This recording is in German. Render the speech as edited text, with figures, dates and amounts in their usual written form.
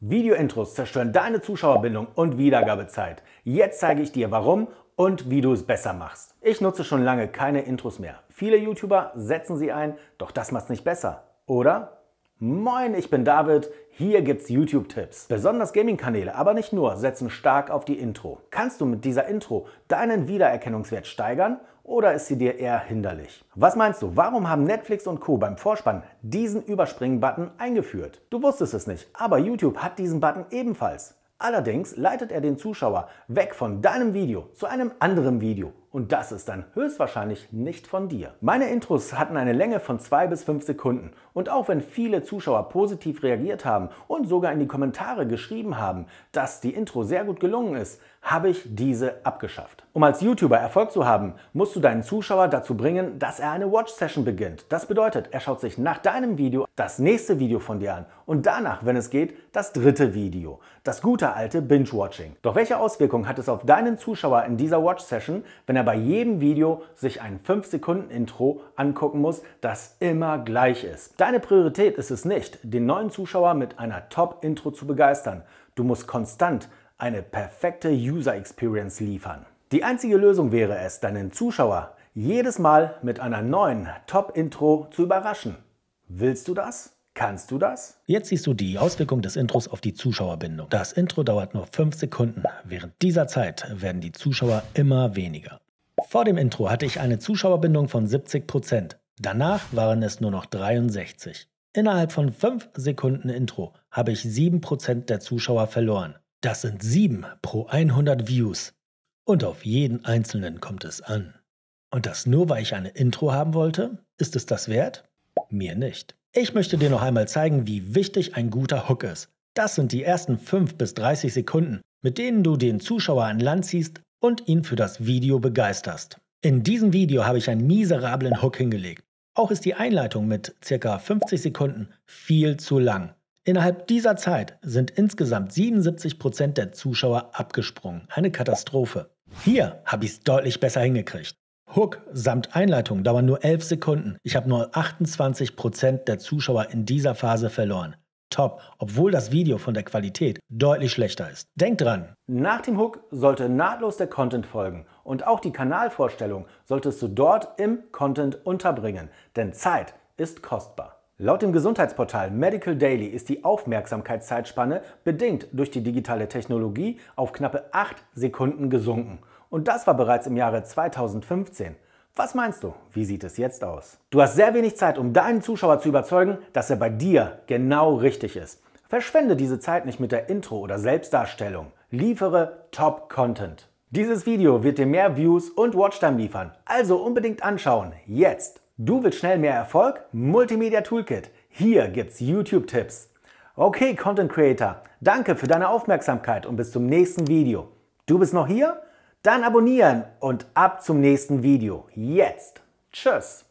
Video-Intros zerstören deine Zuschauerbindung und Wiedergabezeit. Jetzt zeige ich dir warum und wie du es besser machst. Ich nutze schon lange keine Intros mehr. Viele YouTuber setzen sie ein, doch das macht's nicht besser, oder? Moin, ich bin David, hier gibt's YouTube-Tipps. Besonders Gaming-Kanäle, aber nicht nur, setzen stark auf die Intro. Kannst du mit dieser Intro deinen Wiedererkennungswert steigern oder ist sie dir eher hinderlich? Was meinst du, warum haben Netflix und Co. beim Vorspann diesen Überspringen-Button eingeführt? Du wusstest es nicht, aber YouTube hat diesen Button ebenfalls. Allerdings leitet er den Zuschauer weg von deinem Video zu einem anderen Video. Und das ist dann höchstwahrscheinlich nicht von dir. Meine Intros hatten eine Länge von 2 bis 5 Sekunden. Und auch wenn viele Zuschauer positiv reagiert haben und sogar in die Kommentare geschrieben haben, dass die Intro sehr gut gelungen ist, habe ich diese abgeschafft. Um als YouTuber Erfolg zu haben, musst du deinen Zuschauer dazu bringen, dass er eine Watch-Session beginnt. Das bedeutet, er schaut sich nach deinem Video das nächste Video von dir an und danach, wenn es geht, das dritte Video. Das gute alte Binge-Watching. Doch welche Auswirkungen hat es auf deinen Zuschauer in dieser Watch-Session, wenn er bei jedem Video sich ein 5-Sekunden-Intro angucken muss, das immer gleich ist? Deine Priorität ist es nicht, den neuen Zuschauer mit einer Top-Intro zu begeistern. Du musst konstant eine perfekte User-Experience liefern. Die einzige Lösung wäre es, deinen Zuschauer jedes Mal mit einer neuen Top-Intro zu überraschen. Willst du das? Kannst du das? Jetzt siehst du die Auswirkung des Intros auf die Zuschauerbindung. Das Intro dauert nur 5 Sekunden. Während dieser Zeit werden die Zuschauer immer weniger. Vor dem Intro hatte ich eine Zuschauerbindung von 70%. Danach waren es nur noch 63%. Innerhalb von 5 Sekunden Intro habe ich 7% der Zuschauer verloren. Das sind 7 pro 100 Views. Und auf jeden einzelnen kommt es an. Und das nur, weil ich eine Intro haben wollte? Ist es das wert? Mir nicht. Ich möchte dir noch einmal zeigen, wie wichtig ein guter Hook ist. Das sind die ersten 5 bis 30 Sekunden, mit denen du den Zuschauer an Land ziehst und ihn für das Video begeisterst. In diesem Video habe ich einen miserablen Hook hingelegt. Auch ist die Einleitung mit ca. 50 Sekunden viel zu lang. Innerhalb dieser Zeit sind insgesamt 77% der Zuschauer abgesprungen. Eine Katastrophe. Hier habe ich es deutlich besser hingekriegt. Hook samt Einleitung dauern nur 11 Sekunden. Ich habe nur 28% der Zuschauer in dieser Phase verloren. Top, obwohl das Video von der Qualität deutlich schlechter ist. Denk dran! Nach dem Hook sollte nahtlos der Content folgen und auch die Kanalvorstellung solltest du dort im Content unterbringen, denn Zeit ist kostbar. Laut dem Gesundheitsportal Medical Daily ist die Aufmerksamkeitszeitspanne bedingt durch die digitale Technologie auf knappe 8 Sekunden gesunken. Und das war bereits im Jahre 2015. Was meinst du? Wie sieht es jetzt aus? Du hast sehr wenig Zeit, um deinen Zuschauer zu überzeugen, dass er bei dir genau richtig ist. Verschwende diese Zeit nicht mit der Intro oder Selbstdarstellung. Liefere Top-Content. Dieses Video wird dir mehr Views und Watchtime liefern, also unbedingt anschauen. Jetzt! Du willst schnell mehr Erfolg? Multimedia Toolkit. Hier gibt's YouTube-Tipps. Okay, Content Creator, danke für deine Aufmerksamkeit und bis zum nächsten Video. Du bist noch hier? Dann abonnieren und ab zum nächsten Video. Jetzt. Tschüss.